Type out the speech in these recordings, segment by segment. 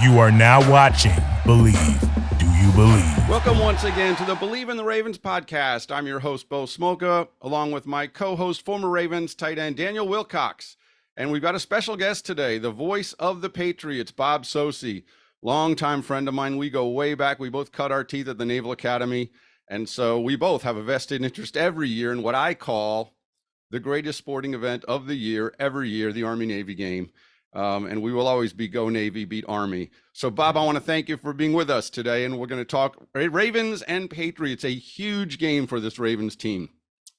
You are now watching Believe. Do you believe? Welcome once again to the Believe in the Ravens podcast. I'm your host, Bo Smolka, along with my co-host, former Ravens tight end Daniel Wilcox. And we've got a special guest today, the voice of the Patriots, Bob Socci, longtime friend of mine. We go way back. We both cut our teeth at the Naval Academy. And so we both have a vested interest every year in what I call the greatest sporting event of the year, every year, the Army-Navy game. And we will always be Go Navy, beat Army. So, Bob, I want to thank you for being with us today. And we're going to talk Ravens and Patriots, a huge game for this Ravens team.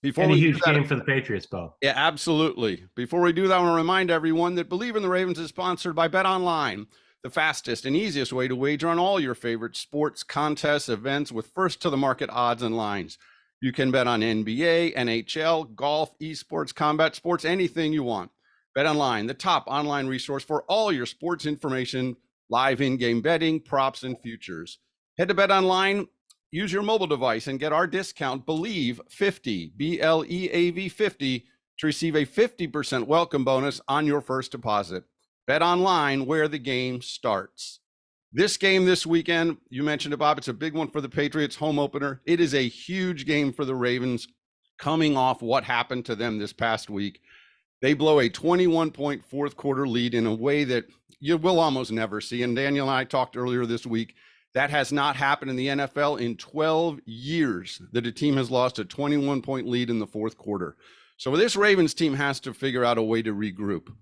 And a huge game for the Patriots, Bo. Yeah, absolutely. Before we do that, I want to remind everyone that Believe in the Ravens is sponsored by BetOnline, the fastest and easiest way to wager on all your favorite sports, contests, events with first-to-the-market odds and lines. You can bet on NBA, NHL, golf, esports, combat sports, anything you want. BetOnline, the top online resource for all your sports information, live in-game betting, props, and futures. Head to BetOnline, use your mobile device, and get our discount, BELIEVE50, BLEAV 50, to receive a 50% welcome bonus on your first deposit. BetOnline, where the game starts. This game this weekend, you mentioned it, Bob, it's a big one for the Patriots, home opener. It is a huge game for the Ravens, coming off what happened to them this past week. They blow a 21-point fourth quarter lead in a way that you will almost never see. And Daniel and I talked earlier this week, that has not happened in the NFL in 12 years that a team has lost a 21-point lead in the fourth quarter. So this Ravens team has to figure out a way to regroup.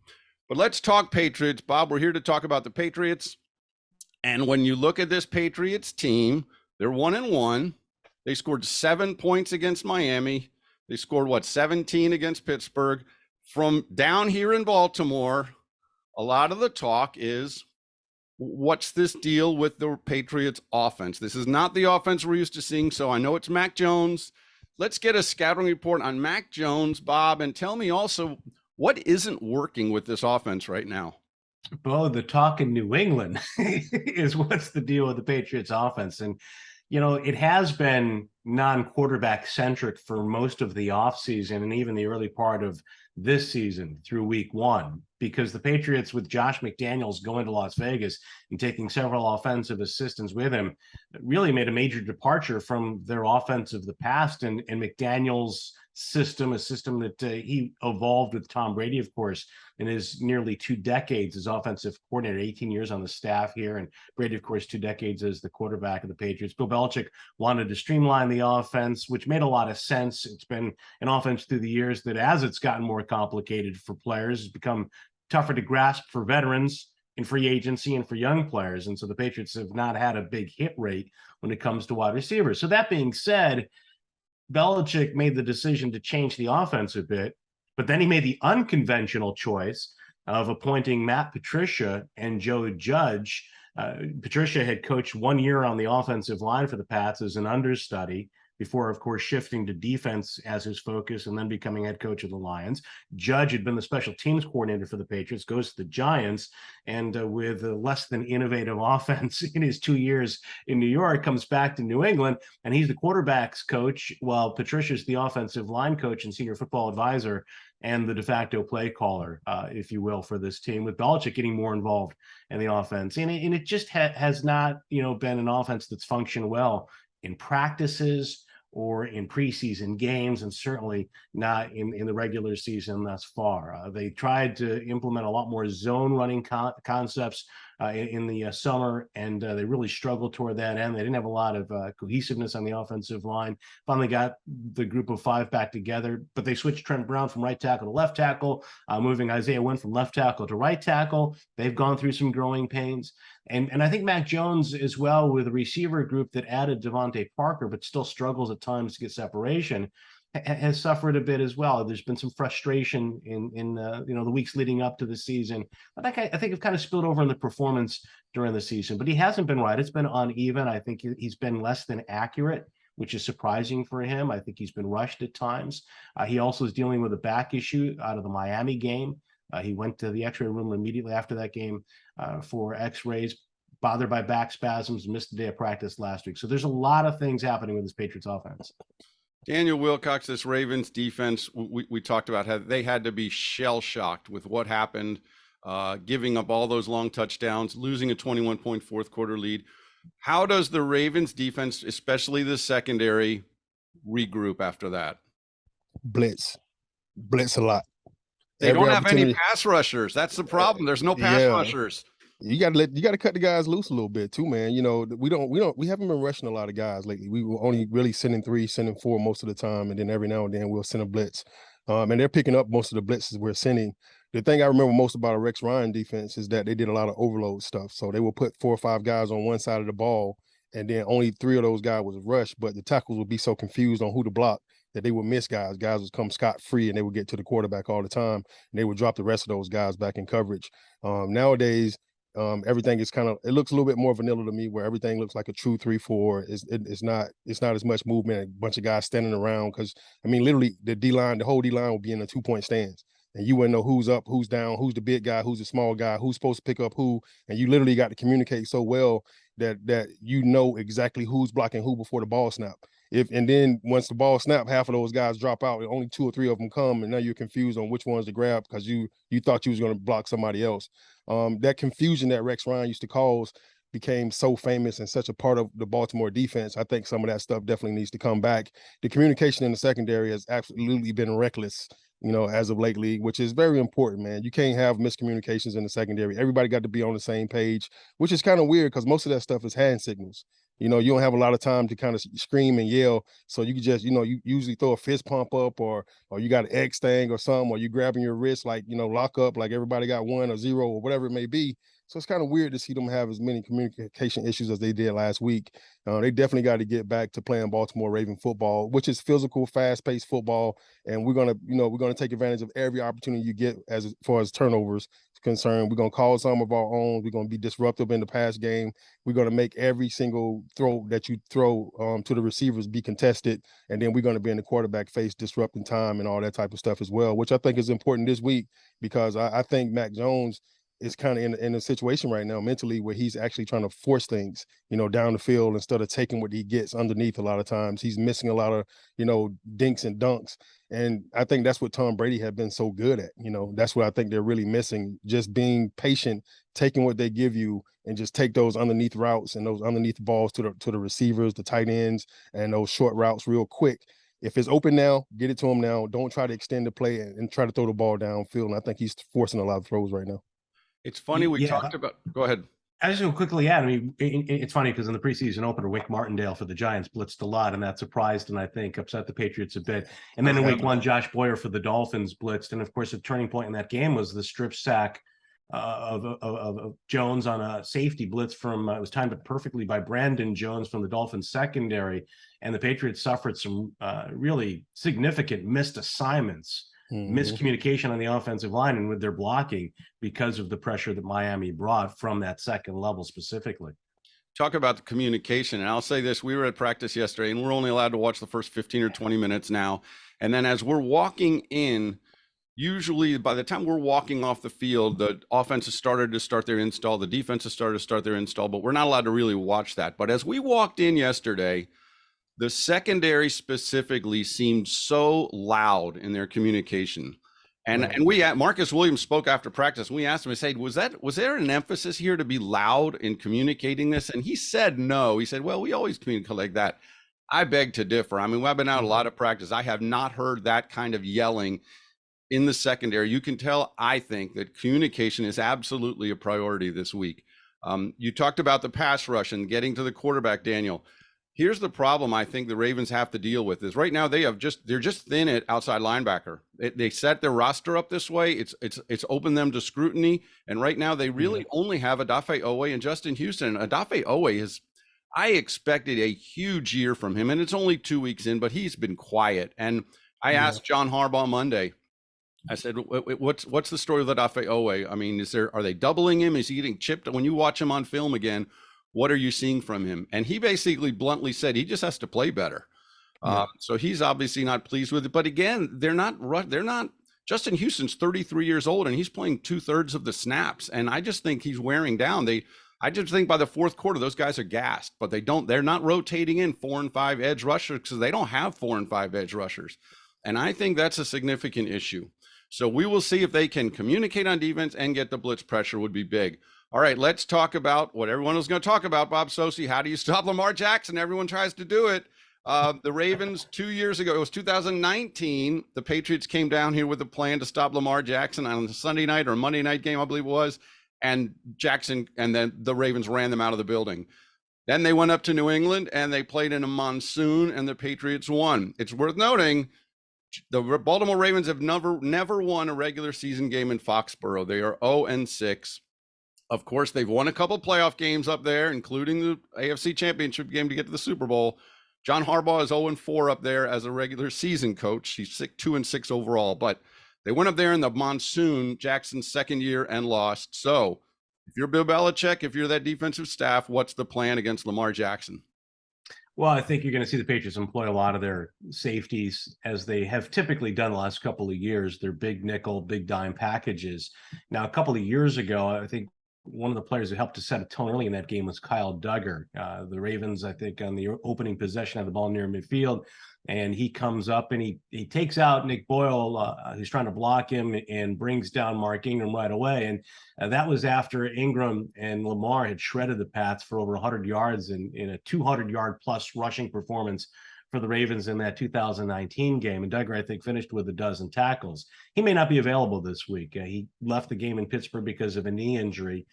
But let's talk Patriots. Bob, we're here to talk about the Patriots. And when you look at this Patriots team, they're 1-1. They scored 7 points against Miami. They scored, 17 against Pittsburgh. From down here in Baltimore, a lot of the talk is, what's this deal with the Patriots offense? This is not the offense we're used to seeing, so I know it's Mac Jones. Let's get a scouting report on Mac Jones, Bob, and tell me also, what isn't working with this offense right now? Bo, the talk in New England is what's the deal with the Patriots offense? And, it has been non-quarterback centric for most of the offseason and even the early part of this season through week one, because the Patriots, with Josh McDaniels going to Las Vegas and taking several offensive assistants with him, really made a major departure from their offense of the past. And McDaniels' system, a system that he evolved with Tom Brady, of course, in his nearly 2 decades as offensive coordinator, 18 years on the staff here. And Brady, of course, 2 decades as the quarterback of the Patriots. Bill Belichick wanted to streamline the offense, which made a lot of sense. It's been an offense through the years that, as it's gotten more complicated for players, has become tougher to grasp for veterans in free agency and for young players. And so the Patriots have not had a big hit rate when it comes to wide receivers. So that being said, Belichick made the decision to change the offense a bit, but then he made the unconventional choice of appointing Matt Patricia and Joe Judge. Patricia had coached 1 year on the offensive line for the Pats as an understudy before, of course, shifting to defense as his focus and then becoming head coach of the Lions. Judge had been the special teams coordinator for the Patriots, goes to the Giants, and with a less than innovative offense in his 2 years in New York, comes back to New England, and he's the quarterback's coach, while Patricia's the offensive line coach and senior football advisor and the de facto play caller, if you will, for this team, with Belichick getting more involved in the offense. And it just has not, been an offense that's functioned well in practices or in preseason games, and certainly not in the regular season thus far. They tried to implement a lot more zone running concepts in the summer, and they really struggled toward that end. They didn't have a lot of cohesiveness on the offensive line. Finally got the group of 5 back together, but they switched Trent Brown from right tackle to left tackle, moving Isaiah Wynn from left tackle to right tackle. They've gone through some growing pains. And I think Mac Jones as well, with a receiver group that added Devontae Parker, but still struggles at times to get separation, has suffered a bit as well. There's been some frustration in the weeks leading up to the season. I think it kind of spilled over in the performance during the season, but he hasn't been right. It's been uneven. I think he's been less than accurate, which is surprising for him. I think he's been rushed at times. He also is dealing with a back issue out of the Miami game. He went to the x-ray room immediately after that game for x-rays, bothered by back spasms, missed a day of practice last week. So there's a lot of things happening with this Patriots offense. Daniel Wilcox, this Ravens defense, we talked about how they had to be shell-shocked with what happened giving up all those long touchdowns, losing a 21-point fourth quarter lead. How does the Ravens defense, especially the secondary, regroup after that? Blitz a lot. They don't have any pass rushers. That's the problem. There's no pass rushers. You got to cut the guys loose a little bit too, man. You know, we haven't been rushing a lot of guys lately. We were only really sending 3, sending 4 most of the time, and then every now and then we'll send a blitz. And they're picking up most of the blitzes we're sending. The thing I remember most about a Rex Ryan defense is that they did a lot of overload stuff. So they will put 4 or 5 guys on one side of the ball, and then only 3 of those guys was rushed, but the tackles would be so confused on who to block that they would miss guys. Guys would come scot-free, and they would get to the quarterback all the time, and they would drop the rest of those guys back in coverage. Nowadays, everything is it looks a little bit more vanilla to me, where everything looks like a true 3-4. It's not as much movement, a bunch of guys standing around, because I mean, literally the whole D-line will be in a 2-point stance, and you wouldn't know who's up, who's down, who's the big guy, who's the small guy, who's supposed to pick up who, and you literally got to communicate so well that you know exactly who's blocking who before the ball snap. And then once the ball snap, half of those guys drop out, and only 2 or 3 of them come, and now you're confused on which ones to grab because you thought you was going to block somebody else. That confusion that Rex Ryan used to cause became so famous and such a part of the Baltimore defense. I think some of that stuff definitely needs to come back. The communication in the secondary has absolutely been reckless, you know, as of lately, which is very important, man. You can't have miscommunications in the secondary. Everybody got to be on the same page, which is kind of weird because most of that stuff is hand signals. You know, you don't have a lot of time to kind of scream and yell. So you can just, you know, you usually throw a fist pump up or you got an X thing or something, or you grabbing your wrist, like, you know, lock up, like everybody got 1 or 0 or whatever it may be. So it's kind of weird to see them have as many communication issues as they did last week. They definitely got to get back to playing Baltimore Raven football, which is physical, fast-paced football. And we're gonna take advantage of every opportunity you get as far as turnovers concerned. We're gonna call some of our own. We're gonna be disruptive in the pass game. We're gonna make every single throw that you throw to the receivers be contested, and then we're gonna be in the quarterback face disrupting time and all that type of stuff as well, which I think is important this week because I think Mac Jones is kind of in a situation right now mentally where he's actually trying to force things, you know, down the field instead of taking what he gets underneath. A lot of times he's missing a lot of, you know, dinks and dunks. And I think that's what Tom Brady had been so good at. You know, that's what I think they're really missing, just being patient, taking what they give you and just take those underneath routes and those underneath balls to the receivers, the tight ends, and those short routes real quick. If it's open now, get it to him now. Don't try to extend the play and try to throw the ball downfield. And I think he's forcing a lot of throws right now. It's funny we talked about. Go ahead. I just want to quickly add. I mean, it's funny because in the preseason opener, Wick Martindale for the Giants blitzed a lot, and that surprised and I think upset the Patriots a bit. And then in week 1, Josh Boyer for the Dolphins blitzed, and of course, the turning point in that game was the strip sack of Jones on a safety blitz from. It was timed perfectly by Brandon Jones from the Dolphins secondary, and the Patriots suffered some really significant missed assignments. Miscommunication on the offensive line and with their blocking because of the pressure that Miami brought from that second level specifically. Talk about the communication. And I'll say this, we were at practice yesterday and we're only allowed to watch the first 15 or 20 minutes now. And then as we're walking in, usually by the time we're walking off the field, the offense has started to start their install. The defense has started to start their install, but we're not allowed to really watch that. But as we walked in yesterday, the secondary specifically seemed so loud in their communication. And right. And we Marcus Williams spoke after practice. We asked him, I said, was there an emphasis here to be loud in communicating this? And he said no. He said, well, we always communicate like that. I beg to differ. I mean, I've been out a lot of practice. I have not heard that kind of yelling in the secondary. You can tell, I think, that communication is absolutely a priority this week. You talked about the pass rush and getting to the quarterback, Daniel. Here's the problem I think the Ravens have to deal with is right now they're just thin at outside linebacker. They set their roster up this way. It's opened them to scrutiny. And right now they really only have Odafe Owe and Justin Houston. Odafe Owe I expected a huge year from him, and it's only 2 weeks in, but he's been quiet. And I asked John Harbaugh Monday, I said, what's the story with Odafe Owe? I mean, are they doubling him? Is he getting chipped? When you watch him on film again, what are you seeing from him? And he basically bluntly said he just has to play better. So he's obviously not pleased with it. But again, they're not. Justin Houston's 33 years old and he's playing 2/3 of the snaps. And I just think he's wearing down. I just think by the fourth quarter, those guys are gassed, but they're not rotating in 4 and 5 edge rushers because they don't have 4 and 5 edge rushers. And I think that's a significant issue. So we will see if they can communicate on defense and get the blitz pressure would be big. All right, let's talk about what everyone was going to talk about, Bob Socci. How do you stop Lamar Jackson? Everyone tries to do it. The Ravens 2 years ago, it was 2019, the Patriots came down here with a plan to stop Lamar Jackson on a Sunday night or Monday night game, I believe it was, and then the Ravens ran them out of the building. Then they went up to New England and they played in a monsoon and the Patriots won. It's worth noting the Baltimore Ravens have never won a regular season game in Foxborough. They are 0-6. Of course, they've won a couple playoff games up there, including the AFC Championship game to get to the Super Bowl. John Harbaugh is 0-4 up there as a regular season coach. He's 2-6 overall, but they went up there in the monsoon, Jackson's second year, and lost. So if you're Bill Belichick, if you're that defensive staff, what's the plan against Lamar Jackson? Well, I think you're going to see the Patriots employ a lot of their safeties, as they have typically done the last couple of years. Their big nickel, big dime packages. Now, a couple of years ago, I think one of the players who helped to set a tone early in that game was Kyle Duggar. The Ravens, I think, on the opening possession of the ball near midfield, and he comes up and he takes out Nick Boyle, who's trying to block him, and brings down Mark Ingram right away. And that was after Ingram and Lamar had shredded the Pats for over 100 yards in a 200-yard plus rushing performance for the Ravens in that 2019 game. And Duggar, I think, finished with a dozen tackles. He may not be available this week. He left the game in Pittsburgh because of a knee injury,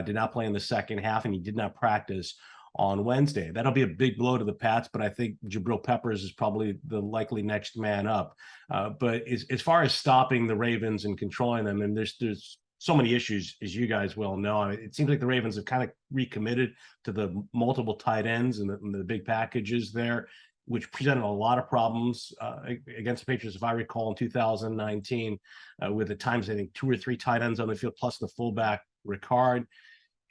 did not play in the second half, and he did not practice on Wednesday. That'll be a big blow to the Pats, but I think Jabril Peppers is probably the likely next man up. But as far as stopping the Ravens and controlling them, and there's so many issues, as you guys well know. It seems like the Ravens have kind of recommitted to the multiple tight ends and the big packages there, which presented a lot of problems against the Patriots, if I recall, in 2019, with at times, I think, 2 or 3 tight ends on the field, plus the fullback Ricard.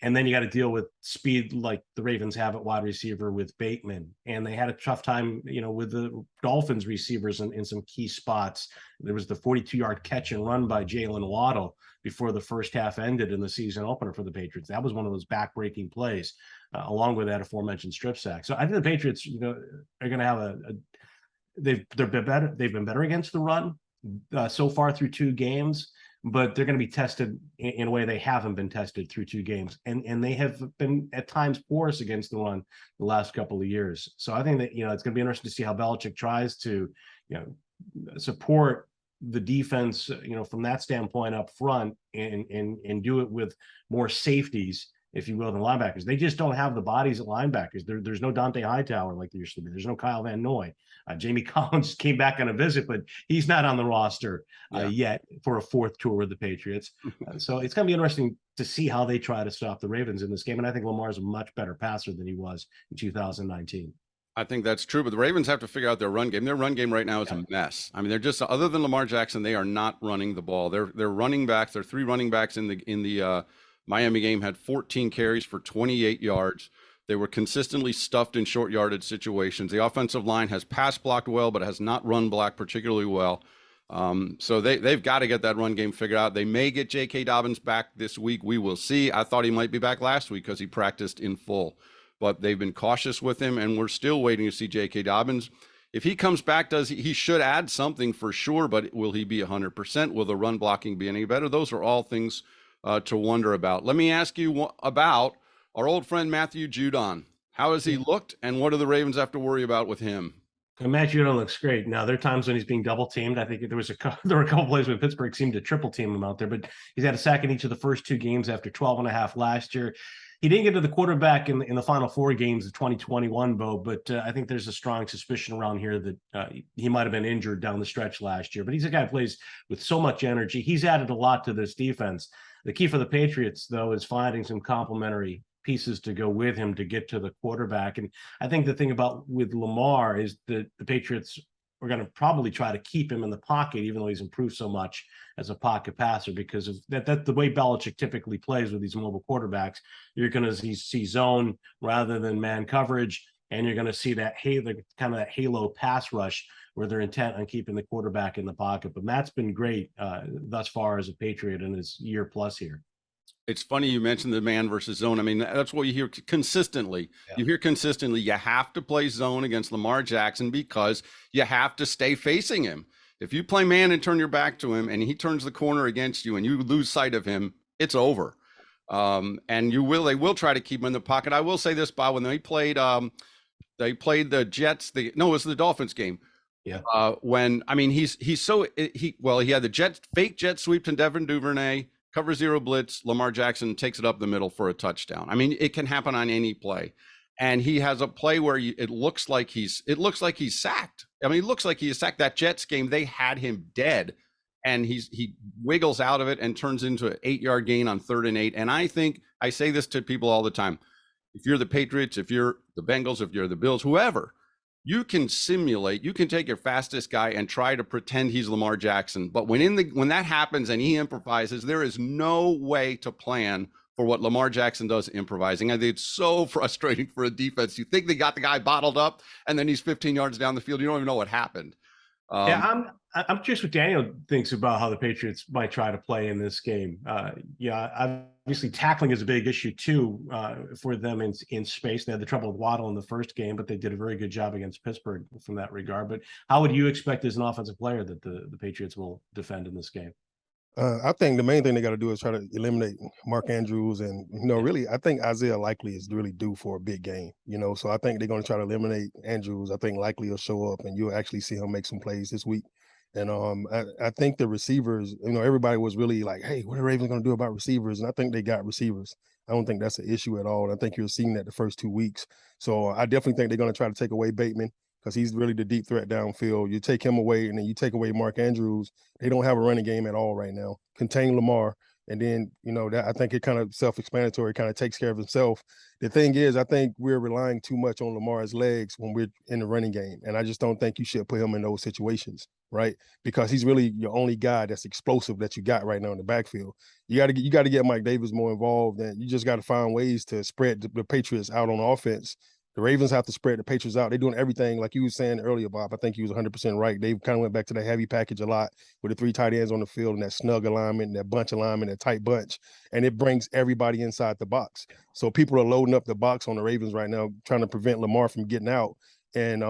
And then you got to deal with speed like the Ravens have at wide receiver with Bateman. And they had a tough time, with the Dolphins receivers in some key spots. There was the 42-yard catch and run by Jalen Waddle before the first half ended in the season opener for the Patriots. That was one of those back-breaking plays, along with that aforementioned strip sack. So I think the Patriots, are going to have they've been better against the run so far through 2 games. But they're going to be tested in a way they haven't been tested through 2 games. And they have been at times porous against the run the last couple of years. So I think that, it's going to be interesting to see how Belichick tries to, support the defense, from that standpoint up front and do it with more safeties, if you will, than linebackers. They just don't have the bodies at linebackers. There's no Dante Hightower like there used to be. There's no Kyle Van Noy. Jamie Collins came back on a visit, but he's not on the roster yet for a 4th tour with the Patriots. So it's going to be interesting to see how they try to stop the Ravens in this game. And I think Lamar's a much better passer than he was in 2019. I think that's true, but the Ravens have to figure out their run game. Their run game right now is a mess. I mean, they're just, other than Lamar Jackson, they are not running the ball. Their running backs, their 3 running backs in the Miami game had 14 carries for 28 yards. They were consistently stuffed in short yardage situations. The offensive line has pass blocked well, but has not run blocked particularly well. So they've got to get that run game figured out. They may get J.K. Dobbins back this week. We will see. I thought he might be back last week because he practiced in full, but they've been cautious with him, and we're still waiting to see J.K. Dobbins. If he comes back, he should add something for sure, but will he be 100%? Will the run blocking be any better? Those are all things to wonder about. Let me ask you about our old friend Matthew Judon. How has he looked, and what do the Ravens have to worry about with him? Matt Judon looks great. Now, there are times when he's being double teamed. I think there were a couple plays when Pittsburgh seemed to triple team him out there, but he's had a sack in each of the first 2 games after 12.5 last year. He didn't get to the quarterback in the final 4 games of 2021, Bo, but I think there's a strong suspicion around here that he might have been injured down the stretch last year. But he's a guy who plays with so much energy. He's added a lot to this defense. The key for the Patriots, though, is finding some complementary pieces to go with him to get to the quarterback. And I think the thing about with Lamar is that the Patriots are going to probably try to keep him in the pocket, even though he's improved so much as a pocket passer, because of that the way Belichick typically plays with these mobile quarterbacks. You're going to see zone rather than man coverage, and you're going to see that kind of that halo pass rush where they're intent on keeping the quarterback in the pocket. But Matt's been great thus far as a Patriot in his year plus here. It's funny you mentioned the man versus zone. I mean, that's what you hear consistently. Yeah. You hear consistently, you have to play zone against Lamar Jackson because you have to stay facing him. If you play man and turn your back to him and he turns the corner against you and you lose sight of him, it's over. And they will try to keep him in the pocket. I will say this, Bob, when they played the Jets, it was the Dolphins game. Yeah. He had the fake jet sweep to Devin Duvernay, cover zero blitz, Lamar Jackson takes it up the middle for a touchdown. I mean, it can happen on any play. And he has a play where it looks like he's sacked. I mean, it looks like he is sacked. That Jets game, they had him dead, and he wiggles out of it and turns into an 8-yard gain on 3rd and 8. And I think I say this to people all the time: if you're the Patriots, if you're the Bengals, if you're the Bills, whoever, you can take your fastest guy and try to pretend he's Lamar Jackson. But when that happens and he improvises, there is no way to plan for what Lamar Jackson does improvising. I think it's so frustrating for a defense. You think they got the guy bottled up, and then he's 15 yards down the field. You don't even know what happened. I'm curious what Daniel thinks about how the Patriots might try to play in this game. Obviously tackling is a big issue too for them in space. They had the trouble with Waddle in the first game, but they did a very good job against Pittsburgh from that regard. But how would you expect as an offensive player that the Patriots will defend in this game? I think the main thing they got to do is try to eliminate Mark Andrews, and really, I think Isaiah Likely is really due for a big game. So I think they're going to try to eliminate Andrews. I think Likely will show up, and you'll actually see him make some plays this week. And I think the receivers, everybody was really like, "Hey, what are the Ravens going to do about receivers?" And I think they got receivers. I don't think that's an issue at all. And I think you're seeing that the first 2 weeks. So I definitely think they're going to try to take away Bateman, because he's really the deep threat downfield. You take him away, and then you take away Mark Andrews. They don't have a running game at all right now. Contain Lamar, and then that I think it kind of self-explanatory, kind of takes care of himself. The thing is, I think we're relying too much on Lamar's legs when we're in the running game, and I just don't think you should put him in those situations, right? Because he's really your only guy that's explosive that you got right now in the backfield. You got to get Mike Davis more involved, and you just got to find ways to spread the Patriots out on offense. The Ravens have to spread the Patriots out. They're doing everything, like you were saying earlier, Bob. I think you was 100% right. They kind of went back to the heavy package a lot with the 3 tight ends on the field and that snug alignment, that bunch alignment, that tight bunch, and it brings everybody inside the box. So people are loading up the box on the Ravens right now, trying to prevent Lamar from getting out. And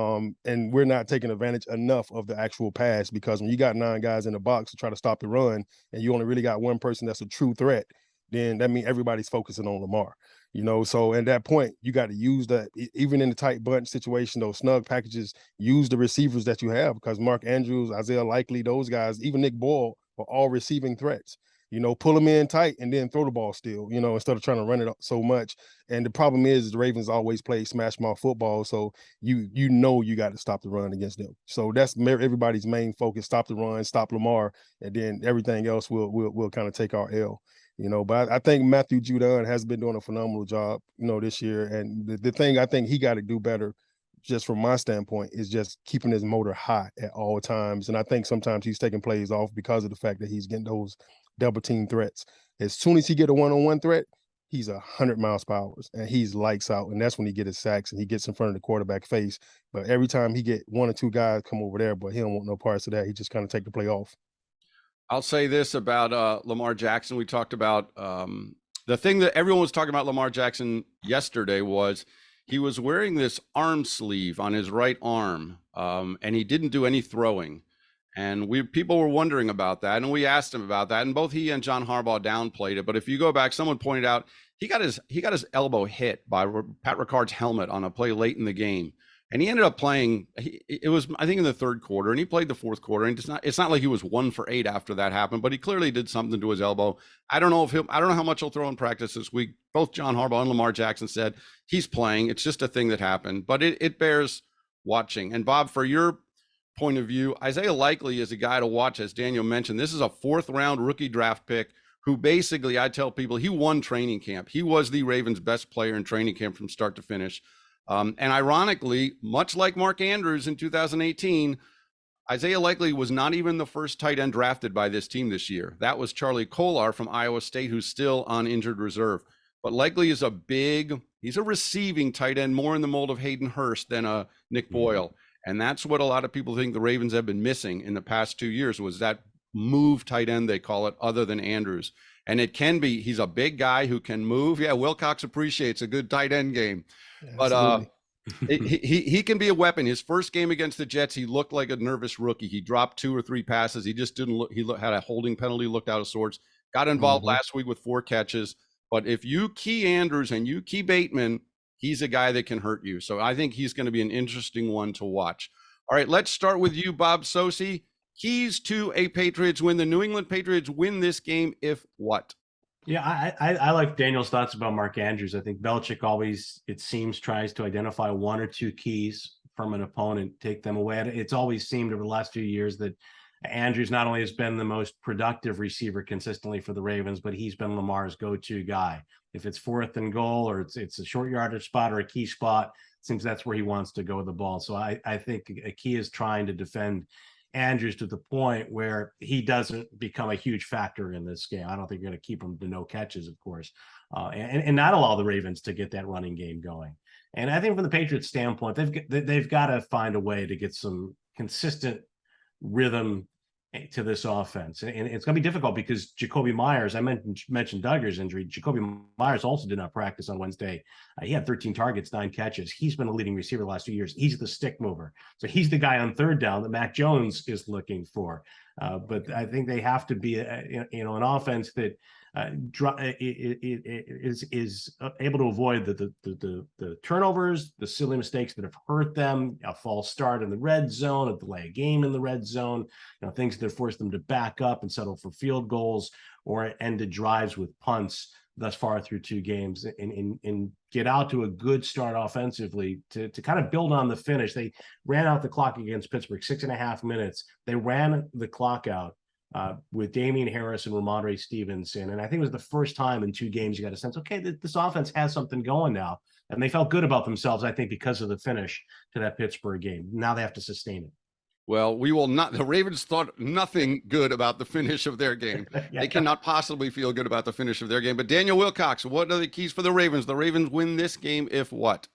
we're not taking advantage enough of the actual pass, because when you got 9 guys in the box to try to stop the run, and you only really got one person that's a true threat, then that means everybody's focusing on Lamar. So at that point, you got to use that, even in the tight bunch situation, those snug packages, use the receivers that you have, because Mark Andrews, Isaiah Likely, those guys, even Nick Boyle, are all receiving threats. Pull them in tight and then throw the ball still, instead of trying to run it up so much. And the problem is the Ravens always play smash mouth football, so you got to stop the run against them. So that's everybody's main focus: stop the run, stop Lamar, and then everything else will kind of take our L. But I think Matthew Judon has been doing a phenomenal job, this year. And the thing I think he got to do better, just from my standpoint, is just keeping his motor high at all times. And I think sometimes he's taking plays off because of the fact that he's getting those double team threats. As soon as he get a one-on-one threat, he's 100 miles per hour, and he's lights out. And that's when he get his sacks and he gets in front of the quarterback face. But every time he get 1 or 2 guys come over there, but he don't want no parts of that. He just kind of take the play off. I'll say this about Lamar Jackson. We talked about the thing that everyone was talking about Lamar Jackson yesterday was he was wearing this arm sleeve on his right arm, and he didn't do any throwing. And people were wondering about that, and we asked him about that. And both he and John Harbaugh downplayed it. But if you go back, someone pointed out he got his elbow hit by Pat Ricard's helmet on a play late in the game. And he ended up playing. It was, I think, in the 3rd quarter, and he played the 4th quarter. And it's not like he was 1 for 8 after that happened, but he clearly did something to his elbow. I don't know how much he'll throw in practice this week. Both John Harbaugh and Lamar Jackson said he's playing. It's just a thing that happened, but it bears watching. And Bob, for your point of view, Isaiah Likely is a guy to watch. As Daniel mentioned, this is a 4th round rookie draft pick who basically, I tell people, he won training camp. He was the Ravens' best player in training camp from start to finish. And ironically, much like Mark Andrews in 2018, Isaiah Likely was not even the first tight end drafted by this team this year. That was Charlie Kolar from Iowa State, who's still on injured reserve. But Likely is he's a receiving tight end, more in the mold of Hayden Hurst than a Nick Boyle. And that's what a lot of people think the Ravens have been missing in the past 2 years, was that move tight end, they call it, other than Andrews. And it can be, he's a big guy who can move. Yeah, Wilcox appreciates a good tight end game. Yeah, but He can be a weapon. His first game against the Jets, he looked like a nervous rookie. He dropped 2 or 3 passes. He just didn't look. Had a holding penalty, looked out of sorts. Got involved last week with 4 catches. But if you key Andrews and you key Bateman, he's a guy that can hurt you. So I think he's going to be an interesting one to watch. All right, let's start with you, Bob Socci. Keys to a Patriots win. The New England Patriots win this game if what? Yeah, I like Daniel's thoughts about Mark Andrews. I think Belichick always, it seems, tries to identify 1 or 2 keys from an opponent, take them away. It's always seemed over the last few years that Andrews not only has been the most productive receiver consistently for the Ravens, but he's been Lamar's go-to guy. If it's 4th and goal or it's a short yardage spot or a key spot, it seems that's where he wants to go with the ball. So I think a key is trying to defend Andrews to the point where he doesn't become a huge factor in this game. I don't think you're going to keep him to no catches, of course, and not allow the Ravens to get that running game going. And I think from the Patriots standpoint, they've got to find a way to get some consistent rhythm to this offense. And it's going to be difficult because Jacoby Myers, I mentioned Duggar's injury. Jacoby Myers also did not practice on Wednesday. He had 13 targets, 9 catches. He's been a leading receiver the last 2 years. He's the stick mover. So he's the guy on 3rd down that Mac Jones is looking for. But I think they have to be, an offense that is able to avoid the turnovers, the silly mistakes that have hurt them, a false start in the red zone, a delay a game in the red zone, things that force them to back up and settle for field goals or ended drives with punts thus far through 2 games, and get out to a good start offensively to kind of build on the finish. They ran out the clock against Pittsburgh, 6.5 minutes. They ran the clock out with Damian Harris and Ramondre Stevenson. And I think it was the first time in 2 games you got a sense, okay, this offense has something going now. And they felt good about themselves, I think, because of the finish to that Pittsburgh game. Now they have to sustain it. Well, we will not. The Ravens thought nothing good about the finish of their game. They cannot possibly feel good about the finish of their game. But Daniel Wilcox, what are the keys for the Ravens? The Ravens win this game if what?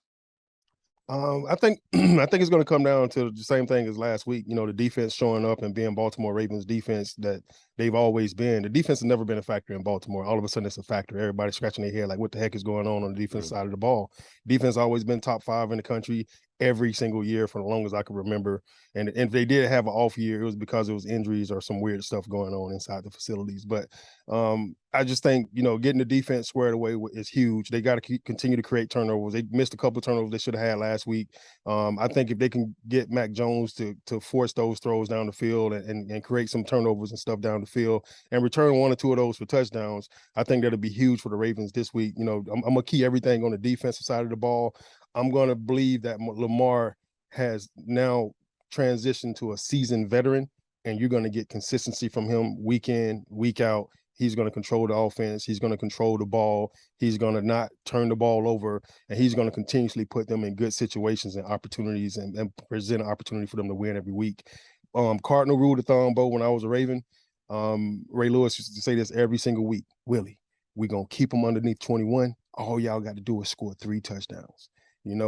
I think it's going to come down to the same thing as last week. The defense showing up and being Baltimore Ravens defense that they've always been. The defense has never been a factor in Baltimore. All of a sudden, it's a factor. Everybody's scratching their head like, what the heck is going on the defense side of the ball? Defense has always been top 5 in the country every single year for as long as I can remember. And if they did have an off year, it was because it was injuries or some weird stuff going on inside the facilities. But I just think, getting the defense squared away is huge. They got to continue to create turnovers. They missed a couple of turnovers they should have had last week. I think if they can get Mac Jones to force those throws down the field and create some turnovers and stuff down the field and return 1 or 2 of those for touchdowns, I think that'll be huge for the Ravens this week. I'm going to key everything on the defensive side of the ball. I'm going to believe that Lamar has now transitioned to a seasoned veteran, and you're going to get consistency from him week in, week out. He's going to control the offense. He's going to control the ball. He's going to not turn the ball over, and he's going to continuously put them in good situations and opportunities and present an opportunity for them to win every week. Cardinal rule of thumb, Bo, when I was a Raven, Ray Lewis used to say this every single week: Willie, we're going to keep them underneath 21. All y'all got to do is score 3 touchdowns.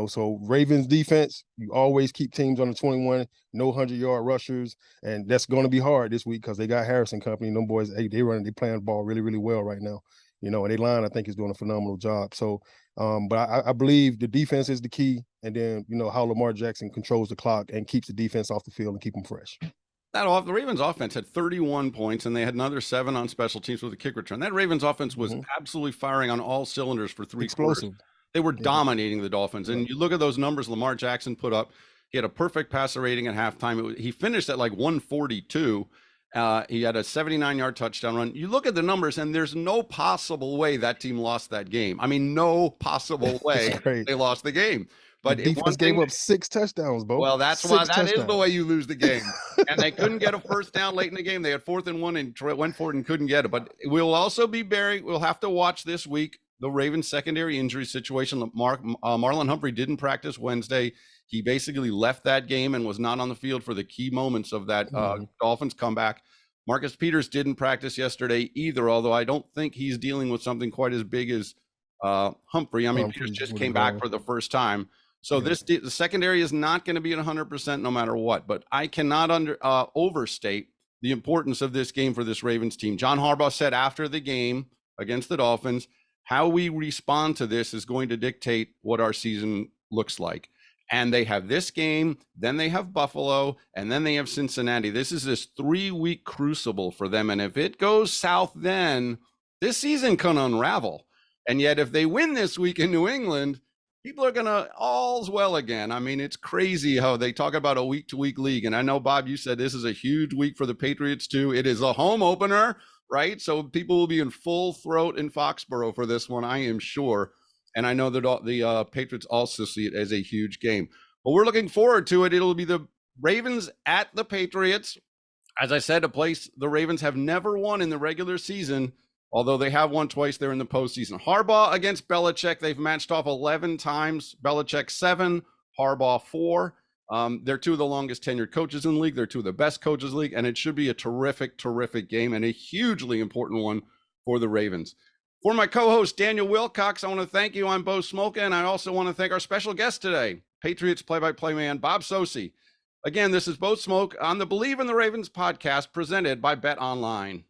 So Ravens defense, you always keep teams under 21, no 100-yard rushers, and that's going to be hard this week because they got Harrison Company. Them boys, they playing the ball really, really well right now. And their line, I think, is doing a phenomenal job. So, but I believe the defense is the key, and then how Lamar Jackson controls the clock and keeps the defense off the field and keep them fresh. The Ravens offense had 31 points, and they had another 7 on special teams with a kick return. That Ravens offense was absolutely firing on all cylinders for 3 explosive quarters. They were dominating the Dolphins. And you look at those numbers Lamar Jackson put up. He had a perfect passer rating at halftime. He finished at like 142. He had a 79-yard touchdown run. You look at the numbers, and there's no possible way that team lost that game. I mean, no possible way they lost the game. But the defense gave up 6 touchdowns, Bo. Well, that's why that is the way you lose the game. And they couldn't get a first down late in the game. They had 4th and 1 and went for it and couldn't get it. But we'll also be we'll have to watch this week the Ravens secondary injury situation. Marlon Humphrey didn't practice Wednesday. He basically left that game and was not on the field for the key moments of that Dolphins comeback. Marcus Peters didn't practice yesterday either, although I don't think he's dealing with something quite as big as Humphrey. I mean, Peters just came back for the first time. So the secondary is not going to be at 100% no matter what. But I cannot overstate the importance of this game for this Ravens team. John Harbaugh said after the game against the Dolphins, how we respond to this is going to dictate what our season looks like. And they have this game, then they have Buffalo, and then they have Cincinnati. This is this 3-week crucible for them. And if it goes south, then this season can unravel. And yet if they win this week in New England, people are going to all's well again. I mean, it's crazy how they talk about a week-to-week league. And I know, Bob, you said this is a huge week for the Patriots too. It is a home opener, right? So people will be in full throat in Foxborough for this one, I am sure. And I know that the Patriots also see it as a huge game. But we're looking forward to it. It'll be the Ravens at the Patriots. As I said, a place the Ravens have never won in the regular season, although they have won twice there in the postseason. Harbaugh against Belichick. They've matched off 11 times. Belichick 7, Harbaugh 4. They're two of the longest tenured coaches in the league. They're two of the best coaches in the league. And it should be a terrific, terrific game and a hugely important one for the Ravens. For my co-host, Daniel Wilcox, I want to thank you. I'm Bo Smolka, and I also want to thank our special guest today, Patriots play-by-play man, Bob Socci. Again, this is Bo Smoke on the Believe in the Ravens podcast presented by Bet Online.